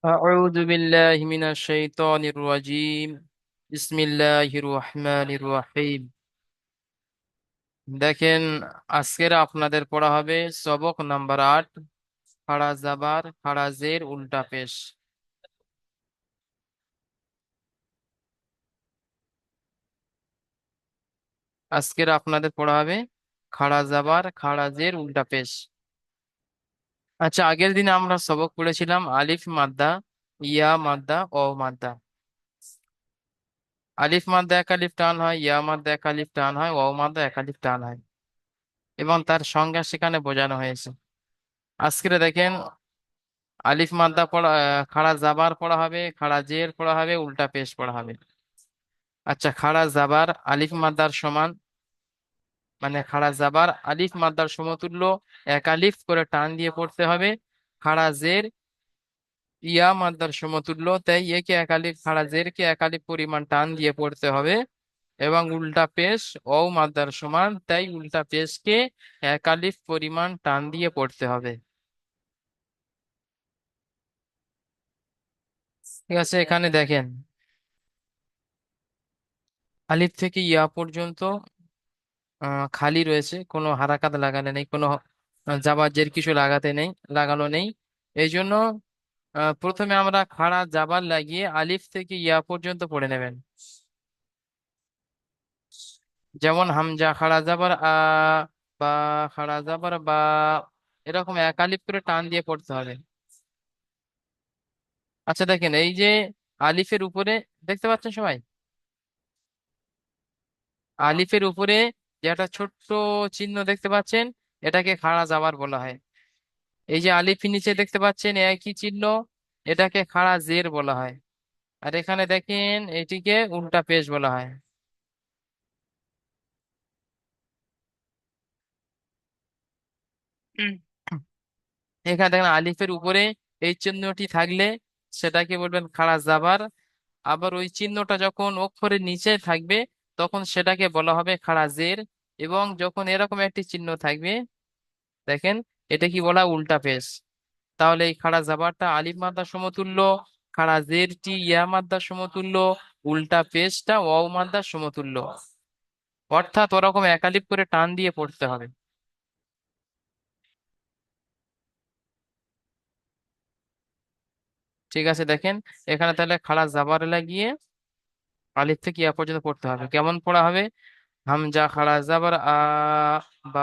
أعوذ بالله من الشيطان الرجيم بسم الله الرحمن الرحيم দেখেন, আজকের আপনাদের পড়া হবে সবক নাম্বার 8, খাড়া জাবার খাড়া জের উল্টা পেশ। আজকের আপনাদের পড়া হবে খাড়া জাবার খাড়া জের উল্টা পেশ। আচ্ছা, আগের দিনে আমরা সবক পড়েছিলাম আলিফ মাদ্দা, ইয়া মাদ্দা, ও মাদ্দা। আলিফ মাদ্দা এক আলিফ টান হয়, ইয়া মাদ্দা এক আলিফ টান হয়, ও মাদ্দা এক আলিফ টান হয়, এবং তার সংজ্ঞা সেখানে বোঝানো হয়েছে। আজকে দেখেন, আলিফ মাদ্দা পড়া, খাড়া জাবার পড়া হবে, খাড়া জের পড়া হবে, উল্টা পেশ পড়া হবে। আচ্ছা, খাড়া জাবার আলিফ মাদ্দার সমান, মানে খাড়া জাবার আলিফ মাদ্দার সমতুল্য এক আলিফ করে টান দিয়ে পড়তে হবে। খাড়া জের ইয়া মাদ্দার সমতুল্য, তাই একে এক আলিফ, খাড়া জেরকে এক আলিফ পরিমাণ টান দিয়ে পড়তে হবে। এবং উল্টা পেশ ও মাদ্দার সমান, তাই উল্টা পেশকে এক আলিফ পরিমাণ টান দিয়ে পড়তে হবে। ঠিক আছে, এখানে দেখেন আলিফ থেকে ইয়া পর্যন্ত খালি রয়েছে, কোনো হারাকাত লাগানো নেই, কোনো জাবাজের কিছু লাগানো নেই। এই জন্য প্রথমে আমরা খাড়া জাবার লাগিয়ে আলিফ থেকে ইয়া পর্যন্ত পড়ে নেবেন। যেমন হামজা খাড়া জাবার আ, বা খাড়া জাবার বা, এরকম এক আলিফ করে টান দিয়ে পড়তে হবে। আচ্ছা দেখেন, এই যে আলিফের উপরে দেখতে পাচ্ছেন সবাই, আলিফের উপরে যে একটা ছোট্ট চিহ্ন দেখতে পাচ্ছেন, এটাকে খাড়া জাবার বলা হয়। এই যে আলিফের নিচে দেখতে পাচ্ছেন একই চিহ্ন, এটাকে খাড়া জের বলা হয়। আর এখানে দেখেন এটিকে উল্টা পেশ বলা হয়। উম, এখানে দেখেন আলিফের উপরে এই চিহ্নটি থাকলে সেটাকে বলবেন খাড়া জাবার। আবার ওই চিহ্নটা যখন অক্ষরের নিচে থাকবে তখন সেটাকে বলা হবে খাড়া জের। এবং যখন এরকম একটি চিহ্ন থাকবে, দেখেন, এটা কি বলা হয়? উল্টা পেশ। তাহলে এই খাড়া জাবারটা আলিফ মাদ্দার সমতুল্য, খাড়া জেরটি ইয়া মাদ্দার সমতুল্য, উল্টা পেশটা ওয়াও মাদ্দার সমতুল্য। অর্থাৎ ওরকম একালিপ করে টান দিয়ে পড়তে হবে। ঠিক আছে, দেখেন এখানে তাহলে খাড়া জাবার লাগিয়ে আলিফ থেকে ইয়া পর্যন্ত পড়তে হবে। কেমন পড়া হবে? হামজা খাড়া জাবার আ, বা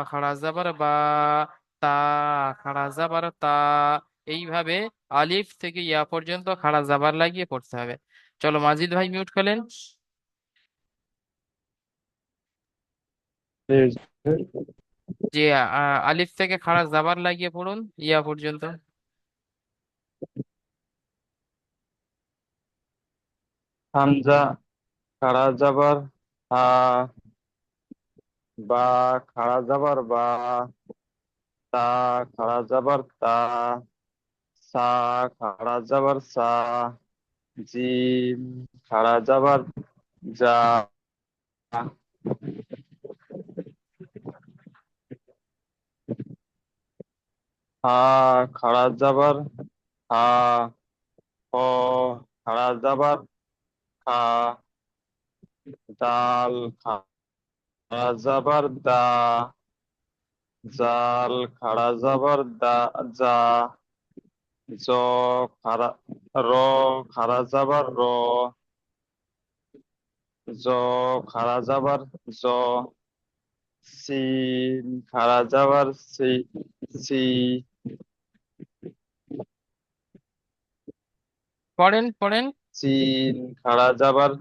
খাড়া জাবার বা, তা খাড়া জাবার তা, এইভাবে আলিফ থেকে ইয়া পর্যন্ত খাড়া জাবার লাগিয়ে পড়তে হবে। চলো, মাজিদ ভাই মিউট করলেন। যে আলিফ থেকে খাড়া জাবার লাগিয়ে পড়ুন ইয়া পর্যন্ত। হামজা খাড়া যাবার হা, বা খাড়া যাবার বা, তা খাড়া যাবার তা, সা খাড়া যাবার সা, জিম খাড়া যাবার যা, হা খাড়া যাবার হা, খ খাড়া যাবার খা, দাল খাড়া যাবার দা, জাল খাড়া যাবার দা যা, জ খাড়া র খাড়া যাবার র, জ খাড়া যাবার জ, সিন খাড়া যাবার সি, সি পড়েন পড়েন। সিন খাড়া যাবার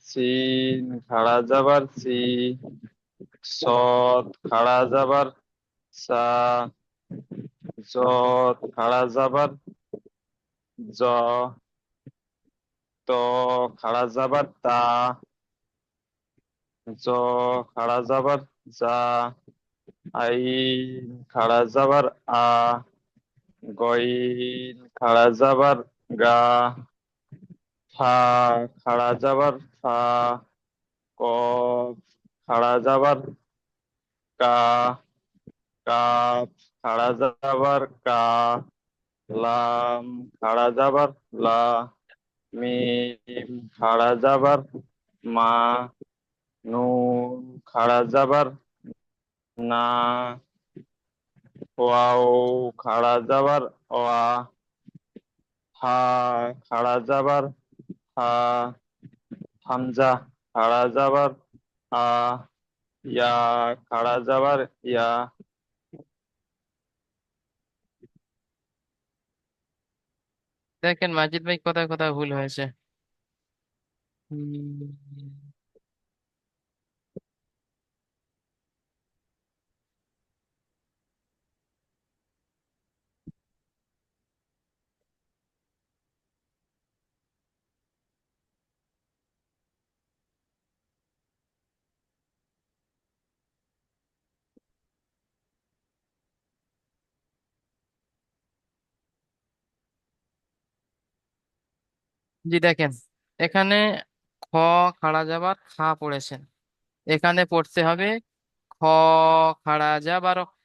সিন খাড়া যাবার সি, সৎ খাড়া যাবার সা, জত খাড়া যাবার জ, ত খাড়া যাবার তা, জ খাড়া যাবার যা, আইন খাড়া যাবার আ, গইন খাড়া যাবার গা, ফা খাড়া যাবার ফা, কফ খাড়া যাবার কা, কাফ খাড়া যাবার কা, লাম খাড়া যাবার লা, মিম খাড়া যাবার মা, নুন খাড়া যাবার না, ওয়াও খাড়া যাবার ওয়া, হা খাড়া যাবার হা, হামজা খাড়া যাবার আ, ইয়া খাড়া যাবার ইয়া। দেখেন মাজিদ ভাই কোথায় কোথায় ভুল হয়েছে। হুম, জি দেখেন এখানে খ খাড়া যাবার খা পড়েছেন, এখানে পড়তে হবে খ খাড়া যাবার খ,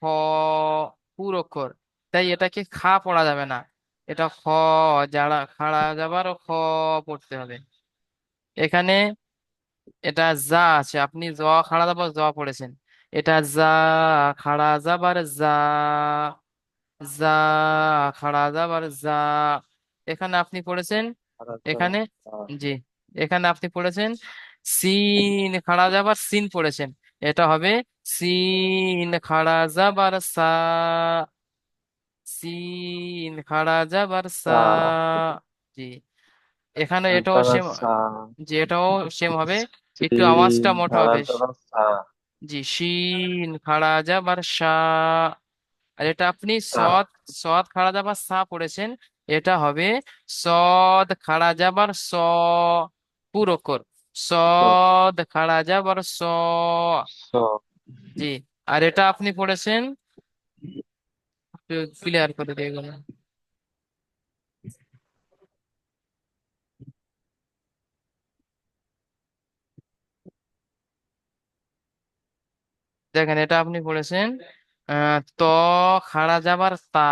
পুরো অক্ষর। তাই এটাকে খা পড়া যাবে না, এটা খ যারা খাড়া যাবার খ পড়তে হবে। এখানে এটা যা আছে, আপনি জ খাড়া যাবার জ পড়েছেন, এটা যা খাড়া যাবার যা, যা খাড়া যাবার যা। এখানে আপনি পড়েছেন, খাড়া এখানে যাবার আ, জি, এখানে আপনি পড়েছেন সিন খাড়া যাবার সিন পড়েছেন, এটা হবে সিন খাড়া যাবার সা, সিন খাড়া যাবার সা। সা জি, এখানে এটাও যাবার সেম, সা, জি এটাও সেম হবে, একটু আওয়াজটা সিন মোটা খাড়া হবে। যাবার সা, জি, শিন খাড়া যাবার সা। আর এটা আপনি সা সৎ, সৎ খাড়া যাবার সা পড়েছেন, এটা হবে সদ খাড়া যাবার স, পুরো কর স সদ খাড়া যাবার স। স জি, আর এটা আপনি পড়েছেন, ক্লিয়ার করে দিয়ে গেল। দেখেন এটা আপনি পড়েছেন ত খাড়া যাবার তা,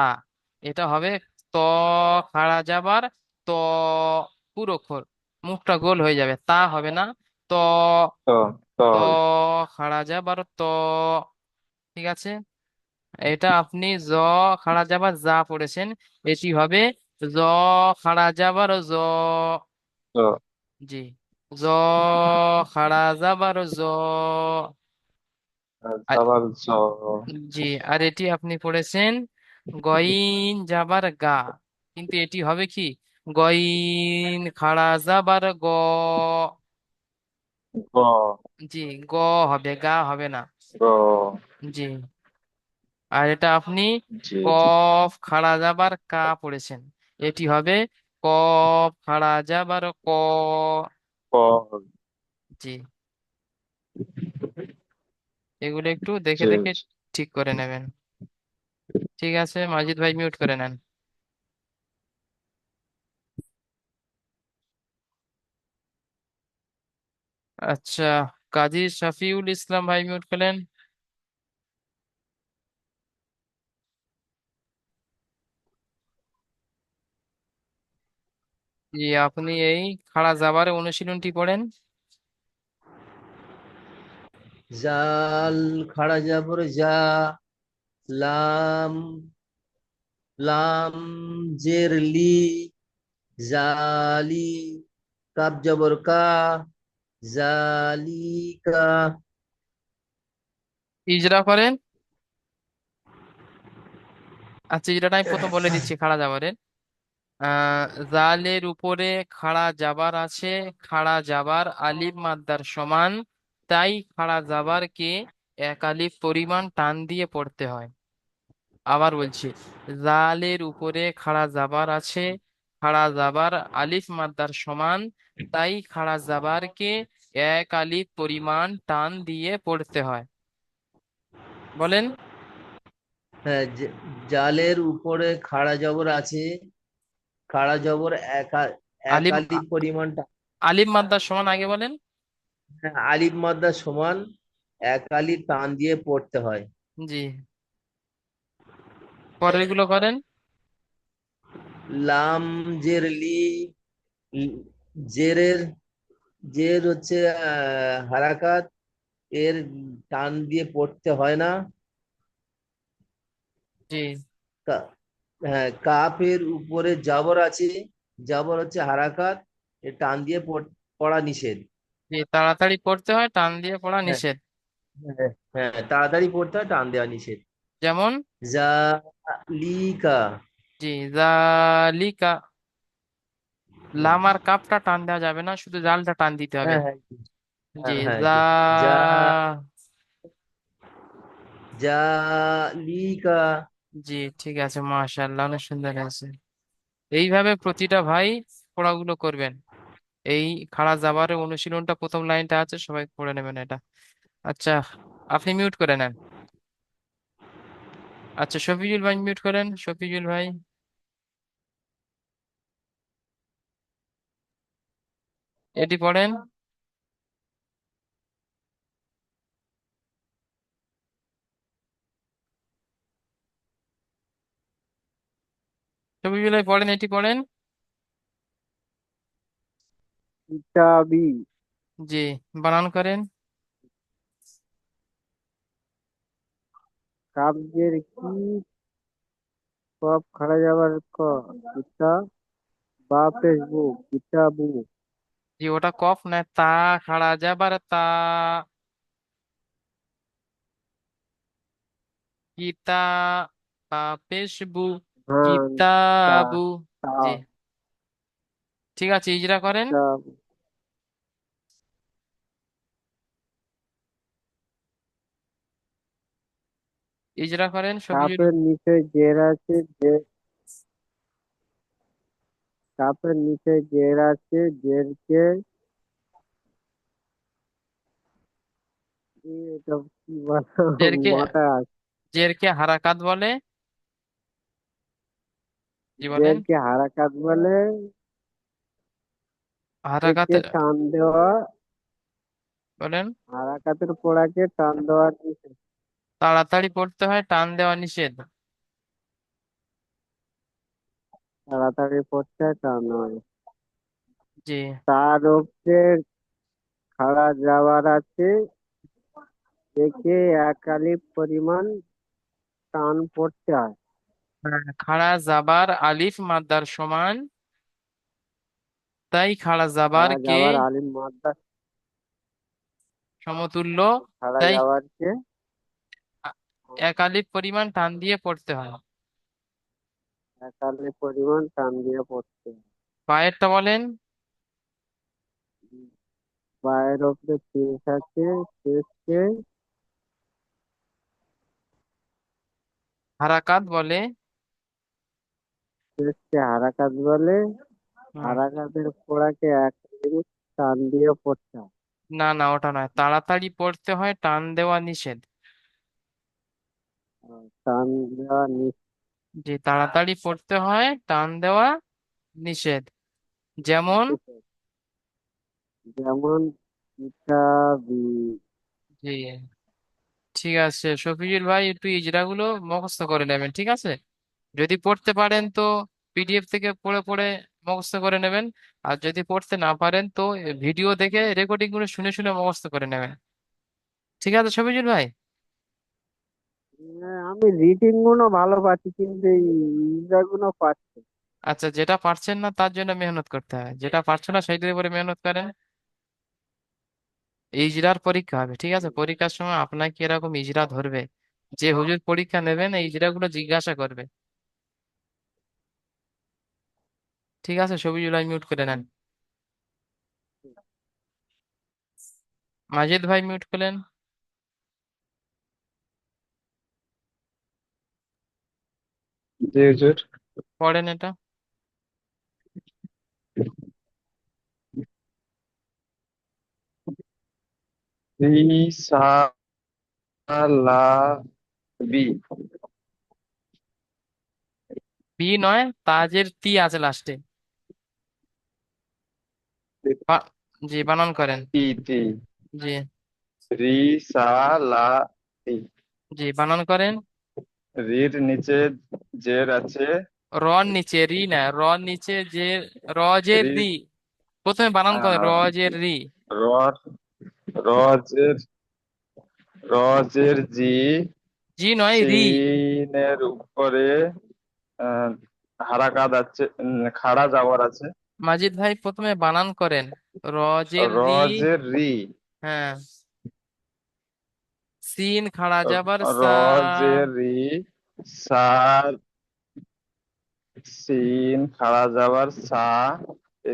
এটা হবে ত খাড়া যাবার ত, পুরো অক্ষর, মুখটা গোল হয়ে যাবে, তা হবে না, ত, ত ত ত খাড়া যাবার ত। ঠিক আছে, এটা আপনি জ খাড়া যাবার যা পড়েছেন, এটি হবে জ খাড়া যাবার জ। ত জি, জ খাড়া যাবার জ। আর যাবার জ, জি, আর এটি আপনি পড়েছেন গইন যাবার গা, কিন্তু এটি হবে কি গইন খাড়া যাবার গ। গ জি, গ হবে, গা হবে না। গ, জি, আর এটা আপনি জি জি, কফ খাড়া যাবার কা পড়েছেন, এটি হবে কফ খাড়া যাবার ক। ক, জি, এগুলো একটু দেখে জি দেখে জি। ঠিক করে নেবেন। ঠিক আছে, মাজিদ ভাই মিউট করে নেন। আচ্ছা, কাজী শফিউল ইসলাম ভাই মিউট করলেন। জি, আপনি এই খাড়া যাবার অনুশীলনটি পড়েন। জাল খাড়া যাবর যা, লাম লাম জের লি, জালি কাব জবর কা, জালিকা। ইজরা করেন। আচ্ছা, ইজরাটা আমি প্রথম বলে দিচ্ছি খাড়া যাবারের। আহ জালের উপরে খাড়া জাবার আছে, খাড়া জাবার আলিফ মাদ্দার সমান, তাই খাড়া জাবারকে এক আলিফ পরিমাণ টান দিয়ে পড়তে হয়। আবার বলছি, জালের উপরে খাড়া জাবার আছে, খাড়া জাবার আলিফ মাদ্দার সমান, তাই খাড়া জাবারকে এক আলিফ পরিমাণ টান দিয়ে পড়তে হয়। বলেন। হ্যাঁ, জালের উপরে খাড়া জবর আছে, খাড়া জবর আলিফ একালি পরিমাণটা। আলিফ মাদ্দার সমান আগে বলেন। হ্যাঁ, আলিফ মাদ্দা সমান একালি টান দিয়ে পড়তে হয়। জি, পরের গুলো করেন। লাম জের লি, জেরের, জের হচ্ছে হারাকাত, এর টান দিয়ে পড়তে হয় না। জি কা- হ্যাঁ, কাফের উপরে জাবর আছে, জাবর হচ্ছে হারাকাত, এর টান দিয়ে পড়া নিষেধ। জি, তাড়াতাড়ি পড়তে হয়, টান দিয়ে পড়া হ্যাঁ, নিষেধ। হ্যাঁ, হ্যাঁ, তাড়াতাড়ি পড়তে হয়, টান দেওয়া নিষেধ। যেমন জালিকা। জি, জালিকা। লাম আর কাপটা টান দেওয়া যাবে না, শুধু জালটা টান দিতে হবে। হ্যাঁ, হ্যাঁ, জি, হ্যাঁ, হ্যাঁ, জা যা জালিকা। জি, ঠিক আছে, মাশাআল্লাহ, অনেক সুন্দর আছে। এইভাবে প্রতিটা ভাই পড়াগুলো করবেন। এই খাড়া জাবারের অনুশীলনটা প্রথম লাইনটা আছে, সবাই পড়ে নেবেন এটা। আচ্ছা, আপনি মিউট করে নেন। আচ্ছা, শফিজুল ভাই মিউট করেন, শফিজুল ভাই। এটি পড়েন। শফিজুল ভাই পড়েন, এটি পড়েন। কিতাবি। জি, বানান করেন। কাব্যের কি, কব খাড়া যাবার ক, কিতাব, বা ফেসবুক, কিতাবু। জি, ওটা কফ না, তা। খাড়া যাবার তা। কিতা, বা পেশবু, হ্যাঁ, তা, কিতাবু। তা, জি, ঠিক আছে, ইজরা করেন। কিতাব। ইজরা করেন শফিজুল। কাপের নিচে জের আছে, যে কাপের নিচে জের আছে, জেরকে এটা কি বলো, জেরকে, মাথা আছে। জেরকে হারাকাত বলে। জি বলেন। জেরকে হারাকাত বলে, হারাকাত একে টান দেওয়া, বলেন। হারাকাতের পড়াকে টান দেওয়া নিষেধ। তাড়াতাড়ি পড়তে হয়, টান দেওয়া নিষেধ। তাড়াতাড়ি পড়তে হয়, টান নয়। জি, তার উপরে খাড়া যাওয়ার আছে, একে একালি পরিমাণ টান পড়তে হয়। হ্যাঁ, খাড়া জাবার আলিফ মাদ্দার সমান, তাই খাড়া খাড়া জাবারকে যাওয়ার আলিম মাদ্রাস, সমতুল্য, খাড়া তাই যাওয়ারকে আ- এক আলিফ পরিমাণ টান দিয়ে পড়তে হয়। একালি পরিমাণ টান দিয়ে পড়তে হয়। পায়েরটা বলেন। পায়ের উপরে পেশ আছে, পেশকে হারাকাত বলে। পেশকে হারাকাত বলে। হুম, হারাকাতের পড়াকে একালি টান দিয়ে পড়তে হয়। না না, ওটা নয়, তাড়াতাড়ি পড়তে হয়, টান দেওয়া নিষেধ। টান দেওয়া যে তাড়াতাড়ি পড়তে হয়, টান দেওয়া নিষেধ। যেমন নিষেধ। যেমন কিতাবি। জি, ঠিক আছে শফিজুল ভাই, একটু ইজরাগুলো মুখস্থ করে নেবেন, ঠিক আছে? যদি পড়তে পারেন তো পিডিএফ থেকে পড়ে পড়ে মুখস্থ করে নেবেন। আর যদি পড়তে না পারেন তো ভিডিও দেখে রেকর্ডিং গুলো শুনে শুনে মুখস্থ করে নেবেন। ঠিক আছে শফিজুল ভাই। আমি রিডিং গুলো ভালো পাচ্ছি, কিন্তু এই ইজাগুলো পাচ্ছি না। আচ্ছা, যেটা পারছেন না তার জন্য মেহনত করতে হয়, যেটা পারছো না সেইটার উপরে মেহনত করেন। ইজরার পরীক্ষা হবে, ঠিক আছে? পরীক্ষার সময় আপনাকে এরকম ইজরা ধরবে, যে হুজুর পরীক্ষা নেবেন এই ইজরা গুলো জিজ্ঞাসা করবে। ঠিক আছে, শফিজুল ভাই মিউট করে নেন। মাজিদ ভাই মিউট করলেন। জি হুজুর। পড়েন এটা। রিসালাবি। বি নয়, তাজের তি আছে লাস্টে। জি, বানান করেন। তি তি। জি, রিসালাতি। জি, বানান করেন। রির নিচে জের আছে, রর নিচে রি না, রর নিচে যে রজের রি রি, প্রথমে বানান করে রজের রি। রর রজের রজের জি, জি নয়, রি। সিনের উপরে আহ, হারাকাত আছে, খাড়া যাওয়ার আছে। মাজিদ ভাই প্রথমে বানান করেন রজের রি। রজের রি, হ্যাঁ, সিন খাড়া যাবার সা। রজের রি, সার, সিন খাড়া যাওয়ার সা,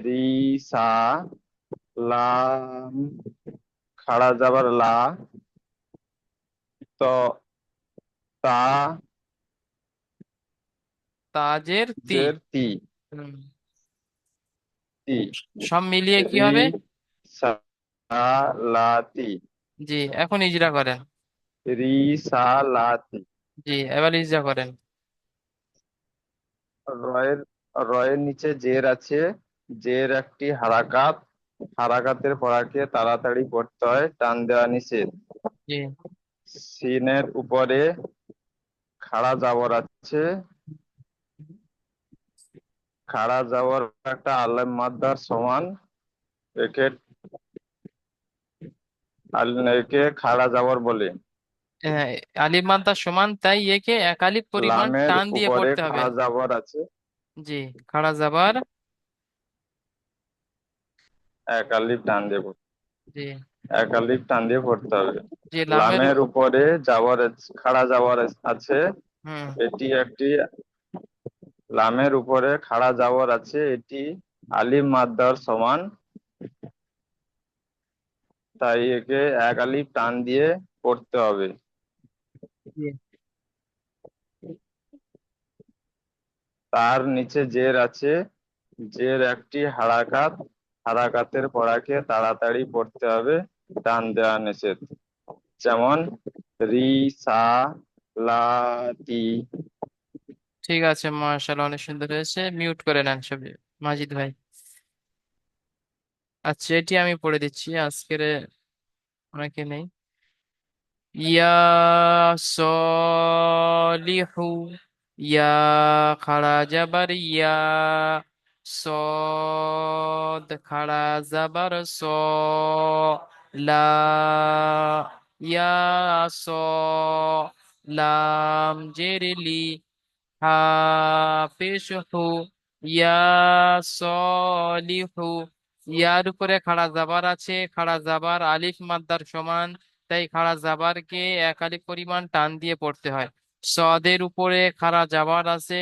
রি সা, লাম খাড়া যাবার লা, তো তা তাজের তি। জের তি, হুম, তি, সব মিলিয়ে কি রি হবে? সা লা তি, জি, এখন ইজরা করেন। রি সা লা তি। জি, এবার ইজরা করেন। রয়ের রয়ের নিচে জের আছে, জের একটি হারাকাত, হারাকাতের পড়াকে তাড়াতাড়ি পড়তে হয়, টান দেওয়া নিষেধ। জি, সিনের উপরে খাড়া যাবর আছে, খাড়া যাবর একটা আলেম মাদ্দার সমান, একে একে খাড়া যাবর বলে। হ্যাঁ, আলিফ মাদ্দা সমান, তাই একে এক আলিফ পরিমাণ লামের টান দিয়ে উপরে পড়তে হবে। খাড়া যাবর আছে, জি, খাড়া যাবার। এক আলিফ টান দিয়ে জি। এক আলিফ টান দিয়ে পড়তে হবে। জি, লামের। লামের উপরে যাবর খাড়া যাবর আছে, হুম। এটি একটি লামের উপরে খাড়া যাবর আছে, এটি আলিফ মাদ্দার সমান, তাই একে এক আলিফ টান দিয়ে পড়তে হবে। জি। তার নিচে জের আছে, জের একটি হারাকাত, হারাকাতের পড়াকে তাড়াতাড়ি পড়তে হবে, টান দেওয়া নিষেধ। যেমন রি সা লা তি। ঠিক আছে, মাশাআল্লাহ, অনেক সুন্দর হয়েছে। মিউট করে নেন সব, মাজিদ ভাই। আচ্ছা, এটি আমি পড়ে দিচ্ছি, আজকের অনেকে নেই। ইয়া সলিহু, ইয়া খাড়া যাবার ইয়া, সদ খাড়া যাবার স, লা, ইয়া স, লাম জেরেলি, হাফিজহু, ইয়া সলিহু। ইয়ার উপরে খাড়া জাবার আছে, খাড়া জাবার আলিফ মাদ্দার সমান, তাই খাড়া জাবারকে এক আলিফ পরিমাণ টান দিয়ে পড়তে হয়। সদের উপরে খাড়া জাবার আছে,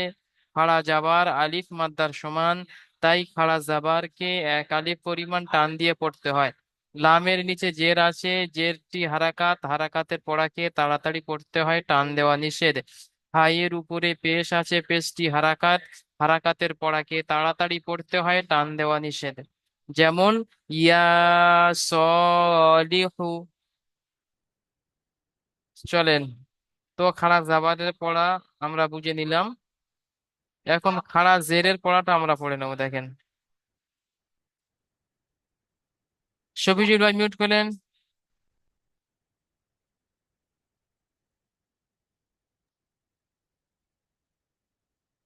খাড়া জাবার আলিফ মাদ্দার সমান, তাই খাড়া জাবারকে এক আলিফ পরিমাণ টান দিয়ে পড়তে হয়। লামের নিচে জের আছে, জেরটি হারাকাত, হারাকাতের পড়াকে তাড়াতাড়ি পড়তে হয়, টান দেওয়া নিষেধ। হাইয়ের উপরে পেশ আছে, পেশটি হারাকাত, হারাকাতের পড়াকে তাড়াতাড়ি পড়তে হয়, টান দেওয়া নিষেধ। যেমন ইয়া সলিহু। চলেন, তো খাড়া জাবারের পড়া আমরা বুঝে নিলাম, এখন খাড়া জেরের পড়াটা আমরা পড়ে নেবো। দেখেন, শফিজুল ভাই মিউট করলেন।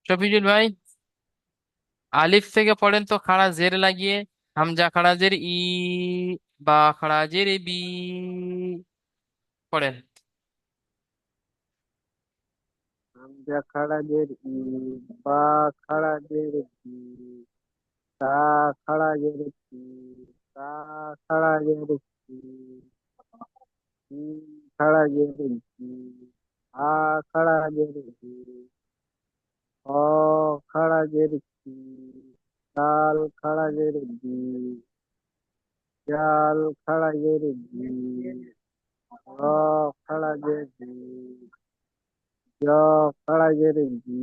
শফিজুল ভাই, আলিফ থেকে পড়েন তো খাড়া জের লাগিয়ে। হামজা খাড়া জের ই, বা খাড়া জের বি, পড়েন। হামজা খাড়াজের ই, বা খাড়াজের বি, তা খাড়াজের কি, তা খাড়াজের কি, খাড়াজের কি, আ খাড়াজের কি, অ খাড়াজের কি, দাল খাড়াজের বি, জাল খাড়াজের বি, র খাড়াজের বি, জ খাড়াজের বি,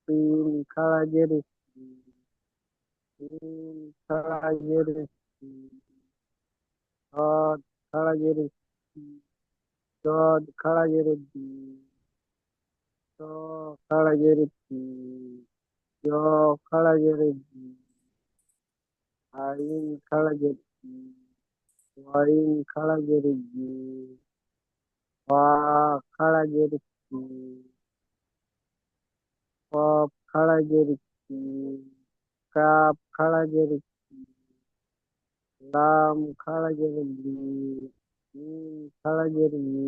তিন খাড়াজের কি, তিন খাড়াজের কি, দ খাড়াজের কি, দদ খাড়াজের বি, ত খাড়াজের কি, জ খাড়াজের বি, আইন খাড়াজের কি, ওয়াইন খাড়াজের বি, ওয়া খাড়াজের কি, কফ খাড়াজের কি, কাপ খাড়াজের কি, লাম খাড়াজের লি, মিম খাড়াজের মি,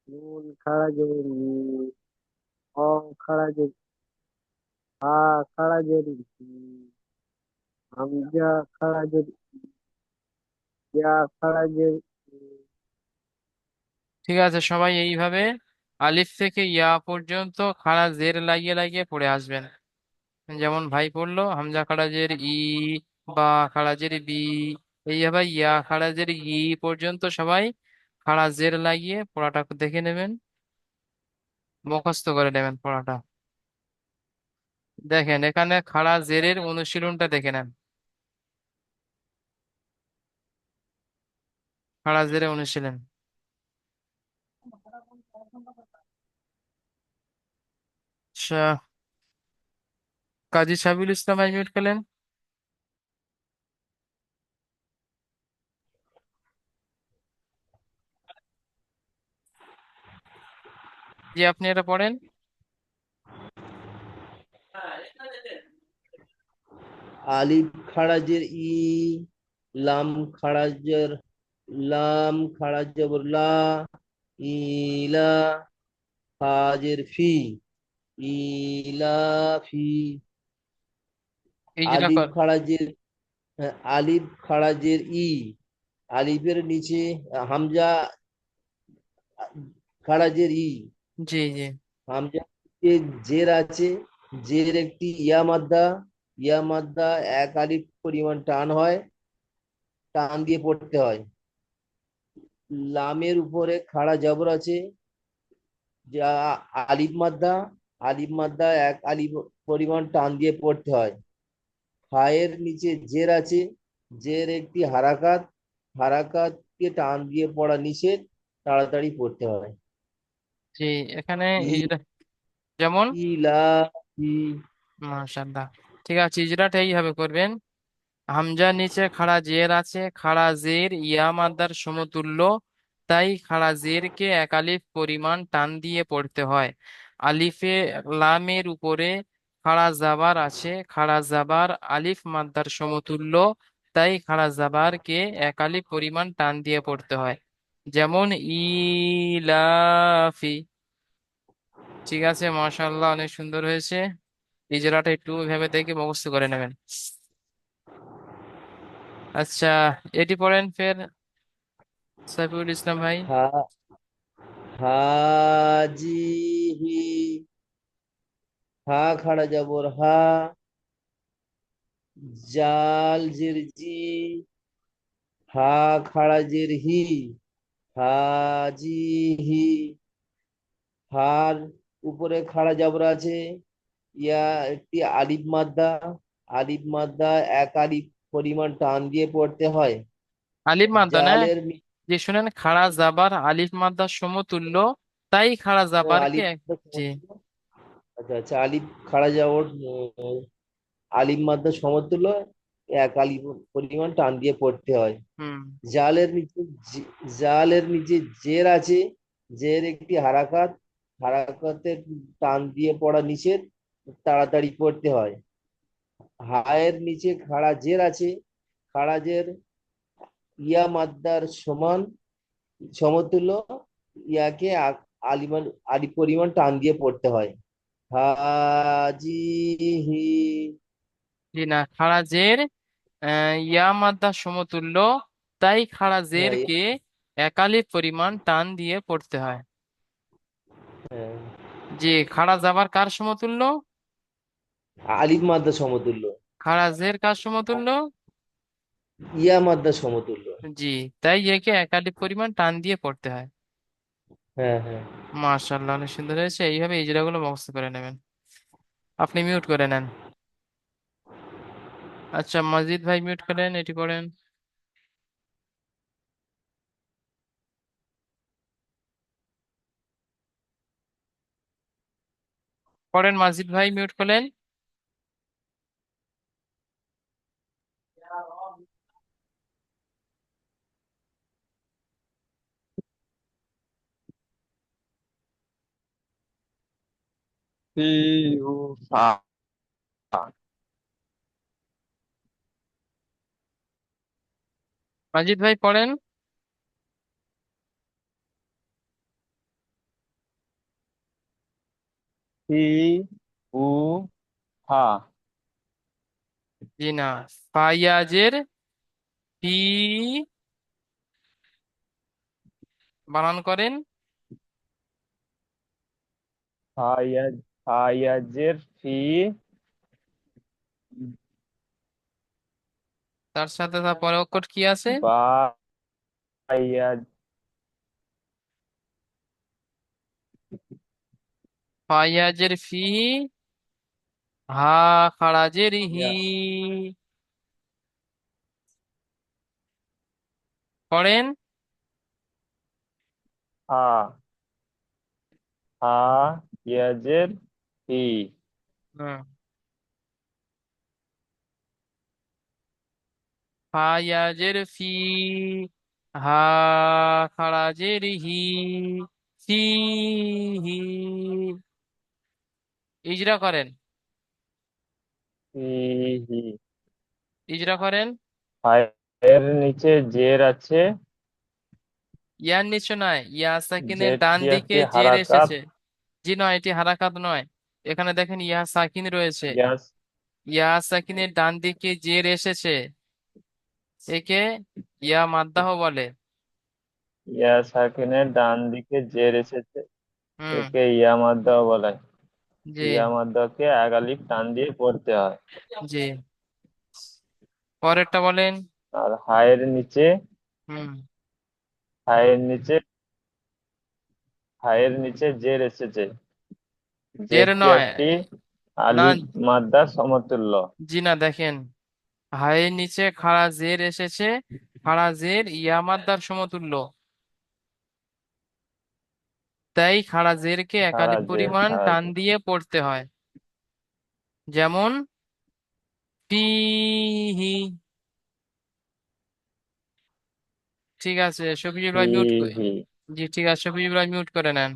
নুন খাড়াজের নি, অং খাড়াজের আ খাড়াজের ই, হামজা খাড়াজের ইয়া খাড়াজের ই। ঠিক আছে, সবাই এইভাবে আলিফ থেকে ইয়া পর্যন্ত খাড়া জের লাগিয়ে লাগিয়ে পড়ে আসবেন। যেমন ভাই পড়লো হামজা খাড়াজের ই, বা খাড়াজের বি, এইভাবে ইয়া খাড়াজের ই পর্যন্ত সবাই খাড়া জের লাগিয়ে পড়াটা দেখে নেবেন, মুখস্থ করে নেবেন পড়াটা। দেখেন এখানে খাড়া জেরের অনুশীলনটা দেখে নেন, খাড়া জেরের অনুশীলন। আচ্ছা, কাজী সাবিল ইসলাম ভাই মিউট করলেন। জি, আপনি এটা পড়েন। আলিফ খাড়াজের ই, লাম খাড়াজের লাম খাড়াজের লা, ইলা, ফাজের ফি, ইলাফি। ইজরা আলিফ কর। খাড়াজের আলিফ খাড়াজের ই, আলিফের নিচে হামজা খাড়াজের ই, জি জি। হামজা জের আছে, জের একটি ইয়া মাদ্দা এক আলিফ পরিমাণ টান হয়, টান দিয়ে পড়তে হয়। লামের উপরে খাড়া জবর আছে, যা আলিফ মাদ্দা, আলিফ মাদ্দা এক আলিফ পরিমাণ টান দিয়ে পড়তে হয়। ফায়ের নিচে জের আছে, জের একটি হারাকাত, হারাকাতকে টান দিয়ে পড়া নিষেধ, তাড়াতাড়ি পড়তে হয়। জি, এখানে ই ইজরা যেমন, ইলা ই। মাশাআল্লাহ। ঠিক আছে, ইজরাটা এইভাবে করবেন। হামজার নিচে খাড়া জের আছে, খাড়া জের ইয়া মাদ্দার সমতুল্য, তাই খাড়া জেরকে এক আলিফ পরিমাণ টান দিয়ে পড়তে হয়। আলিফে লামের উপরে খাড়া জাবার আছে, খাড়া জাবার আলিফ মাদ্দার সমতুল্য, তাই খাড়া জাবারকে এক আলিফ পরিমাণ টান দিয়ে পড়তে হয়। যেমন ইলাফি। ঠিক আছে, মাশাআল্লাহ, অনেক সুন্দর হয়েছে। ইজরাটা একটু ভেবে দেখে মুখস্থ করে নেবেন। আচ্ছা, এটি পড়েন ফের, সাইফুল ইসলাম ভাই। হা হাজিহি, হা খাড়া জবর হা, জাল জের জি, হা খাড়া জের হি, হাজিহি। হার উপরে খাড়া জবর আছে, ইয়া একটি আলিফ মাদ্দা, আলিফ মাদ্দা এক আলিফ পরিমাণ টান দিয়ে পড়তে হয়। আলিফ মাদ্দা না, জালের যে শুনেন খাড়া জাবার আলিফ মাদ্দার সমতুল্য, তাই খাড়া জাবারকে আলিফ জি। আচ্ছা আচ্ছা, আলিফ খাড়া জবর আলিফ মাদ্দা সমতুল্য, এক আলিফ পরিমাণ টান দিয়ে পড়তে হয়। হুম। জালের নিচে জালের নিচে জের আছে, জের একটি হারাকাত, হারাকাতে টান দিয়ে পড়া নিষেধ, তাড়াতাড়ি পড়তে হয়। হায়ের নিচে খাড়া জের আছে, খাড়া জের ইয়া মাদ্দার সমান সমতুল্য, ইয়াকে আলিমান আলিফ পরিমাণ টান দিয়ে পড়তে হয়। হাজিহি। জি না, খাড়া জের ইয়া মাদ্দার সমতুল্য, তাই খাড়া হ্যাঁ জেরকে এক আলিফ পরিমাণ টান দিয়ে পড়তে হয়। হ্যাঁ, জি, খাড়া জাবার কার সমতুল্য? আলিফ মাদ্দা সমতুল্য, খাড়া জের কার সমতুল্য? ইয়া মাদ্দা সমতুল্য। জি, তাই একে এক আলিফ পরিমাণ টান দিয়ে পড়তে হয়। হ্যাঁ হ্যাঁ। মাশাআল্লাহ, অনেক সুন্দর হয়েছে। এইভাবে ইজরাগুলো মুখস্থ করে নেবেন। আপনি মিউট করে নেন। আচ্ছা, মসজিদ ভাই মিউট করেন, এটি পড়েন। পড়েন মসজিদ ভাই, মিউট করলেন। ফি উ ফা। মাজিদ ভাই পড়েন। ফি উ ফা। জি না, ফাইয়াজের ফি বানান করেন। ফায়াজ ফায়াজের ফি তার সাথে তার পরের অক্ষর কি আছে? বা ইয়াজ ফাইয়াজের ফি, হা খারাজের হি। ইয়া পড়েন। হা হা ইয়াজের ফি। হুম। ফাইয়াজের ফি, হা খারাজের হি, ফি হি। ইজরা করেন, ফি হি। ইজরা করেন। ফায়ের নিচে জের আছে। ইয়ার নিচে নয়, ইয়া সাকিনের ডান জেরটি দিকে একটি জের হারাকাত। এসেছে। জি নয়, এটি হারাকাত নয়। এখানে দেখেন ইয়া সাকিন রয়েছে। ইয়াস ইয়া সাকিনের ডান দিকে জের এসেছে, একে ইয়া মাদ্দাহ বলে। ইয়া সাকিনের ডান দিকে জের এসেছে, হুম। একে ইয়া মাদ্দা বলে। জি। ইয়া মাদ্দাকে এক আলিফ টান দিয়ে পড়তে হয়। জি, পরেরটা বলেন। আর হায়ের নিচে হুম। হায়ের নিচে হায়ের নিচে জের এসেছে, জের জেরটি নয়, একটি না। আলিফ মাদ্দার সমতুল্য। জি না, দেখেন হায়ের নিচে খাড়া জের এসেছে, খাড়া জের ইয়া মাদ্দার সমতুল্য। তাই খাড়া জেরকে খাড়া একালিপ জের পরিমাণ খাড়া টান জের দিয়ে পড়তে হয়। যেমন ফিহি। ঠিক আছে, শফিজুল ভাই মিউট। ফিহি। জি ঠিক আছে, শফিজুল ভাই মিউট করে নেন।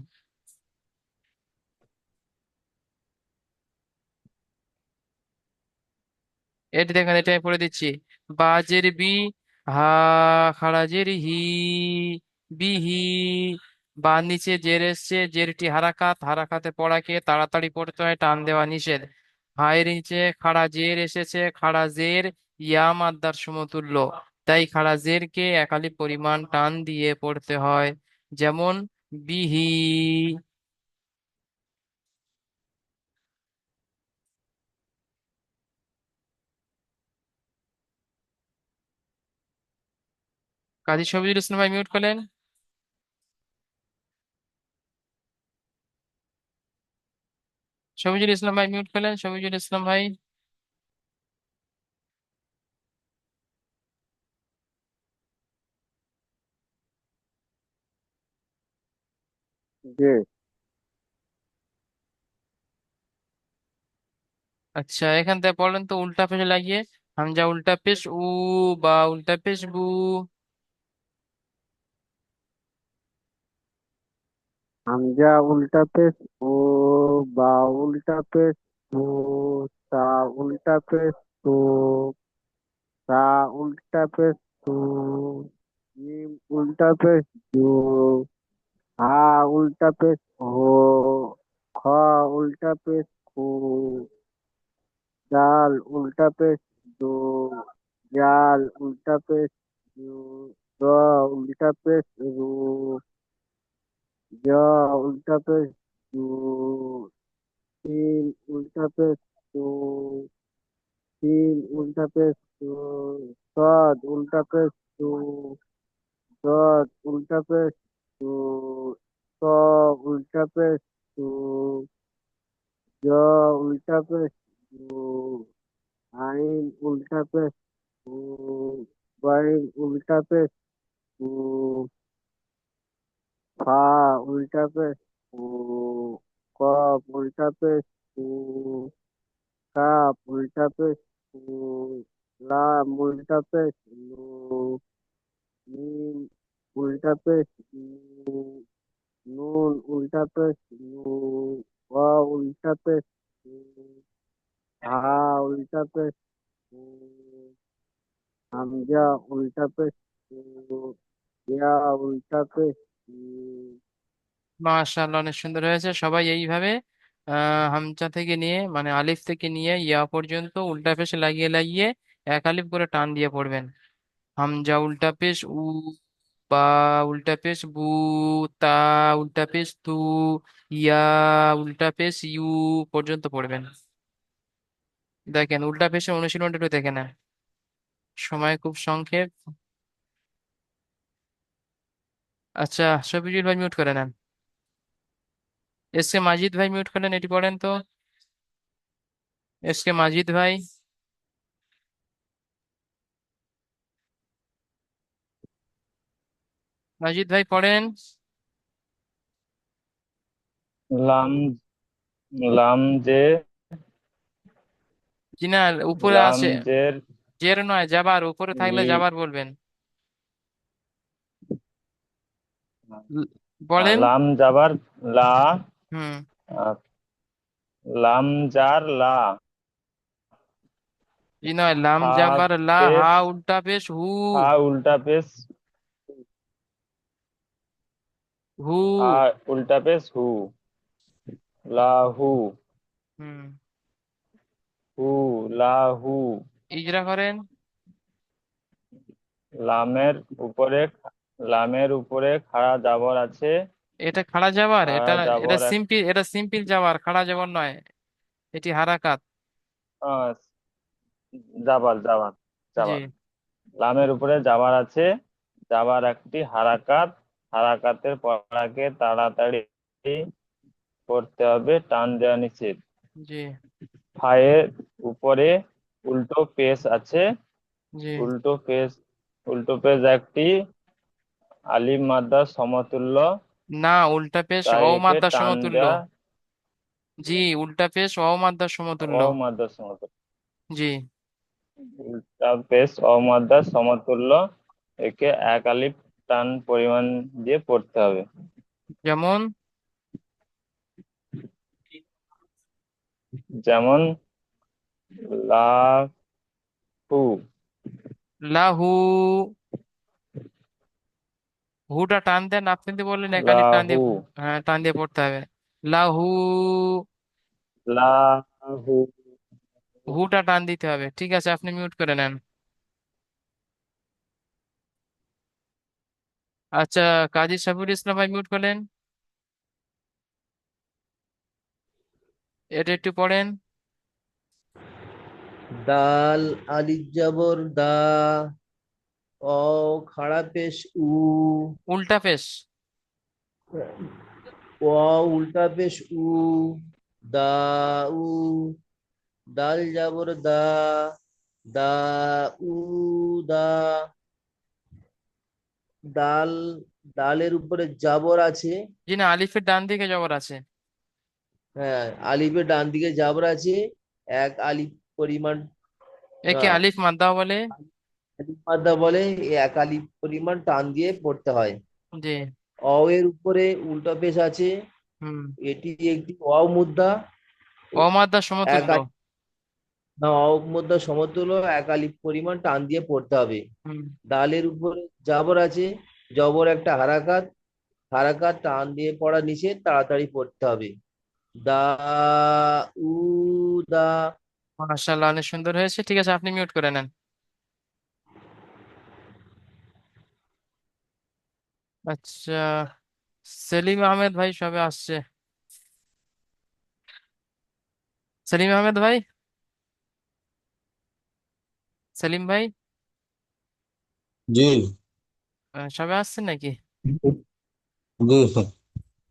এটি দেখেন, এটা আমি পড়ে দিচ্ছি। বাজের বি, হা খারাজের হি, বিহি। বা নিচে জের এসছে, জেরটি হারাকাত, হারাকাতে পড়াকে তাড়াতাড়ি পড়তে হয়, টান দেওয়া নিষেধ। হায়ের নিচে খাড়া জের এসেছে, খাড়া জের ইয়া মাদ্দার সমতুল্য। তাই খাড়া জেরকে একালি পরিমাণ টান দিয়ে পড়তে হয়। যেমন বিহি। কাজী শফিউল ইসলাম ভাই মিউট করলেন। শফিজুল ইসলাম ভাই মিউট করলেন, শফিজুল ইসলাম ভাই। যে আচ্ছা, এখান থেকে পড়লেন তো উল্টা পেশ লাগিয়ে। হামজা উল্টা পেশ উ, বা উল্টা পেশ বু। হামজা উল্টা পেশ ও, বা উল্টা পেশ ও, তা উল্টা পেশ তো, তা উল্টা পেশ তো, জিম উল্টা পেশ জো, হা উল্টা পেশ হো, খ উল্টা পেশ খো, ডাল উল্টা পেশ দো, জাল উল্টা পেশ জো, দ উল্টা পেশ রো, জ উল্টা পেশ জো, তিন উল্টা পেশ তো, তিন উল্টা পেশ তো, সদ উল্টা পেশ তো, সদ উল্টা পেশ তো, স উল্টা পেশ তো, জ উল্টা পেশ তো, আইন উল্টা পেশ তো, বাইন উল্টা পেশ তো, ফা উল্টা পেশ তো, কফ উল্টা পেশ তো, কাপ উল্টা পেশ তো, লাম উল্টা পেশ লো, মিম উল্টা পেশ নু, নুন উল্টা পেশ নু, ওয়া উল্টা উল্টা পেশ, উম, হা উল্টা পেশ, উম, হামজা উল্টা পেশ, ইয়া উল্টা পেশ, মাশাআল্লাহ, অনেক সুন্দর হয়েছে। সবাই এইভাবে হামজা থেকে নিয়ে মানে আলিফ থেকে নিয়ে ইয়া পর্যন্ত উল্টা পেশ লাগিয়ে লাগিয়ে এক আলিফ করে টান দিয়ে পড়বেন। হামজা উল্টা পেশ উ, বা উল্টা পেশ বু, তা উল্টা পেশ তু, ইয়া উল্টা পেশ ইউ পর্যন্ত পড়বেন। দেখেন উল্টা পেশে অনুশীলনটা একটু দেখে নেন, সময় খুব সংক্ষেপ। আচ্ছা, শফিকুল ভাই মিউট করে নেন। এস কে মাজিদ ভাই মিউট করেন, এটি পড়েন তো। এস কে মাজিদ ভাই, মাজিদ ভাই পড়েন। লাম লাম যে জি না, উপরে লাম আছে। জের জের নয়, যাবার, উপরে থাকলে লি যাবার বলবেন। ল- বলেন। লাম যাবার লা, হুম। আহ, লাম জার লা, জি নয়, লাম হা যাবার লা, হা পেশ, উল্টা পেশ হু। হা উল্টা পেশ, হু। হা উল্টা পেশ হু, লাহু, হুম। হু লাহু। ইজরা করেন। লামের উপরে লামের উপরে খাড়া জাবর আছে, এটা খাড়া যাবার, এটা খাড়া এটা জাবর এক, সিম্পল, এটা সিম্পল যাবার, খাড়া যাবার নয়, এটি হারাকাত। আহ, জাবার জাবার জি। জাবার। লামের উপরে জাবার আছে, জাবার একটি হারাকাত, হারাকাতের পড়াকে তাড়াতাড়ি পড়তে হবে, টান দেওয়া নিষেধ। জি। ফায়ের উপরে উল্টো পেশ আছে, জি উল্টো পেশ, উল্টো পেশ একটি আলিফ মাদ্রার সমতুল্য, না, উল্টা পেশ তাই একে অমাদ্রা টান সমতুল্য। দেওয়া, জি, উল্টা পেশ অমাদ্রা সমতুল্য। অমাদ্রার সমতুল্য, জি। উল্টা পেশ অমাদ্রার সমতুল্য, একে এক আলিফ টান পরিমাণ দিয়ে পড়তে হবে। যেমন যেমন লাহু, লাহু, হুটা টান দেন, আপনি তো বললেন একালিপ টান দিয়ে। লাহু, হ্যাঁ, টান দিয়ে পড়তে হবে। লাহু, লাহু। হুটা টান দিতে হবে। ঠিক আছে, আপনি মিউট করে নেন। আচ্ছা, কাজী শফিউল ইসলাম ভাই মিউট করলেন, এটা একটু পড়েন। দাল আলিফ জবর দা, অ খাড়া পেশ উ, উল্টা পেশ। ও উল্টা পেশ উ, দা উ, দাল জবর দা, দা উ দা, দাল, ডালের উপরে জাবর আছে। জি না, আলিফের ডান দিকে জবর আছে। হ্যাঁ, আলিফের ডান দিকে জাবর আছে, এক আলিফ পরিমাণ, একে আলিফ মাদ্দা বলে। আলিফ মাদ্দা বলে, এই এক আলিফ পরিমাণ টান দিয়ে পড়তে হয়। জি। অ এর উপরে উল্টা পেশ আছে, হুম। এটি একটি অ মুদ্রা, অমাদ্দা এক সমতুল্য। আলিফ, না, অ মুদ্রা সমতুল্য, এক আলিফ পরিমাণ টান দিয়ে পড়তে হবে। হুম। দালের উপরে জাবর আছে, জবর একটা হারাকাত, হারাকাত টান দিয়ে পড়া নিষেধ, তাড়াতাড়ি পড়তে হবে। দা উ দা। মাশাআল্লাহ, অনেক সুন্দর হয়েছে। ঠিক আছে, আপনি মিউট করে নেন। আচ্ছা, সেলিম আহমেদ ভাই সবে আসছে। সেলিম আহমেদ ভাই, সেলিম ভাই, জি সবে আসছেন নাকি? জি স্যার।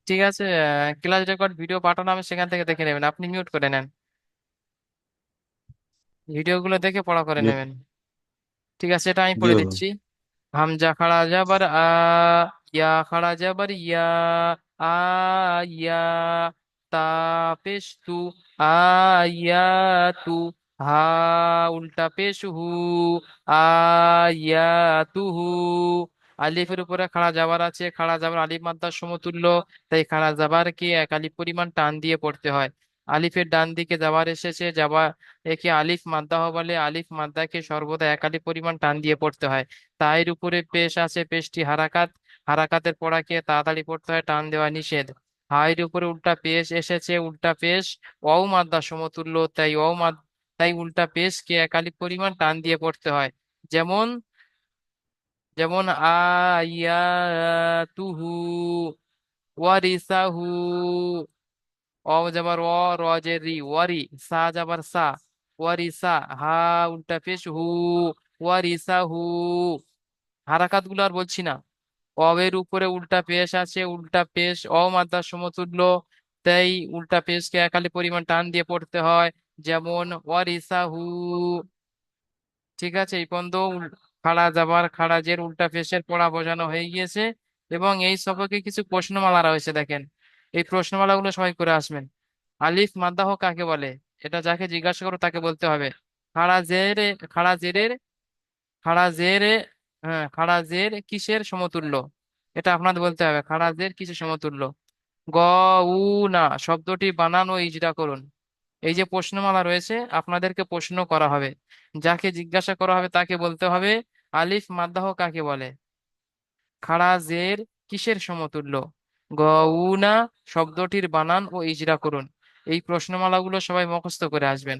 ঠিক আছে, ক্লাস রেকর্ড ভিডিও পাঠানো হবে, সেখান থেকে দেখে নেবেন। আপনি মিউট করে নেন, ভিডিওগুলো দেখে পড়া করে জি নেবেন। ঠিক আছে, এটা আমি জি পড়ে বাবা। দিচ্ছি। হামজা খাড়া যাবার আ, ইয়া খাড়া যাবার ইয়া, আ, ইয়া, তা পেশ তু, আ, ইয়া, তু, হা উল্টা পেশ হু, আ, ইয়া, তু হু। আলিফের উপরে খাড়া যাবার আছে, খাড়া যাবার আলিফ মাদ্দার সমতুল্য, তাই খাড়া যাবার কে এক আলিফ পরিমাণ টান দিয়ে পড়তে হয়। আলিফের ডান দিকে যাবার এসেছে, যাবা একে আলিফ মাদ্দাহ বলে। আলিফ মাদ্দাকে সর্বদা একালি পরিমাণ টান দিয়ে পড়তে হয়। তাইর উপরে পেশ আছে, পেশটি হারাকাত, হারাকাতের পড়াকে তাড়াতাড়ি পড়তে হয়, টান দেওয়া নিষেধ। হায়ের উপরে উল্টা পেশ এসেছে, উল্টা পেশ ওয়াও মাদ্দা সমতুল্য, তাই উল্টা পেশকে একালি পরিমাণ টান দিয়ে পড়তে হয়। যেমন যেমন আয়াতুহু, ওয়ারিসাহু। অ যাবার অ, র যে রি, ওয়ারি। সা যাবার সা, ওয়ারিসা। হা উল্টা পেশ হু, ওয়ারিসা হু। হারাকাত গুলো আর বলছি না। অবের উপরে উল্টা পেশ আছে, উল্টা পেশ অ মাদ্রার সমতুল্য, তাই উল্টা পেশকে একালি পরিমাণ টান দিয়ে পড়তে হয়। যেমন ওয়ারিসা হু। ঠিক আছে, এই পর্যন্ত খাড়া যাবার খাড়াজের উল্টা পেশের পড়া বোঝানো হয়ে গিয়েছে। এবং এই সবকে কিছু প্রশ্নমালা রয়েছে, দেখেন। এই প্রশ্নমালাগুলো সবাই করে আসবেন। আলিফ মাদ্দাহ কাকে বলে? এটা যাকে জিজ্ঞাসা করো তাকে বলতে হবে। খাড়া জেরে, খাড়া জেরের, খাড়া জেরে, হ্যাঁ, খাড়া জের কিসের সমতুল্য? এটা আপনাদের বলতে হবে, খাড়া জের কিসের সমতুল্য। গ উ না শব্দটি বানান ও ইজরা করুন। এই যে প্রশ্নমালা রয়েছে, আপনাদেরকে প্রশ্ন করা হবে, যাকে জিজ্ঞাসা করা হবে তাকে বলতে হবে আলিফ মাদ্দাহ কাকে বলে, খাড়া জের কিসের সমতুল্য, গউনা শব্দটির বানান ও ইজরা করুন। এই প্রশ্নমালাগুলো সবাই মুখস্থ করে আসবেন।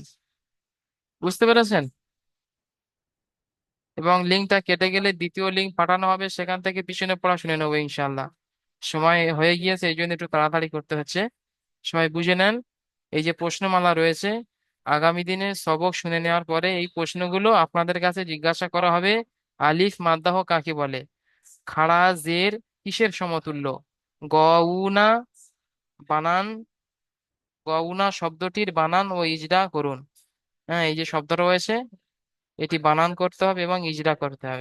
বুঝতে পেরেছেন? এবং লিঙ্কটা কেটে গেলে দ্বিতীয় লিঙ্ক পাঠানো হবে, সেখান থেকে পিছনে পড়া শুনে নেবো ইনশাল্লাহ। সময় হয়ে গিয়েছে, এই জন্য একটু তাড়াতাড়ি করতে হচ্ছে। সবাই বুঝে নেন। এই যে প্রশ্নমালা রয়েছে, আগামী দিনে সবক শুনে নেওয়ার পরে এই প্রশ্নগুলো আপনাদের কাছে জিজ্ঞাসা করা হবে। আলিফ মাদ্দাহ কাকে বলে, খাড়া জের কিসের সমতুল্য, গউনা বানান, গউনা শব্দটির বানান ও ইজরা করুন। হ্যাঁ, এই যে শব্দ রয়েছে, এটি বানান করতে হবে এবং ইজরা করতে হবে।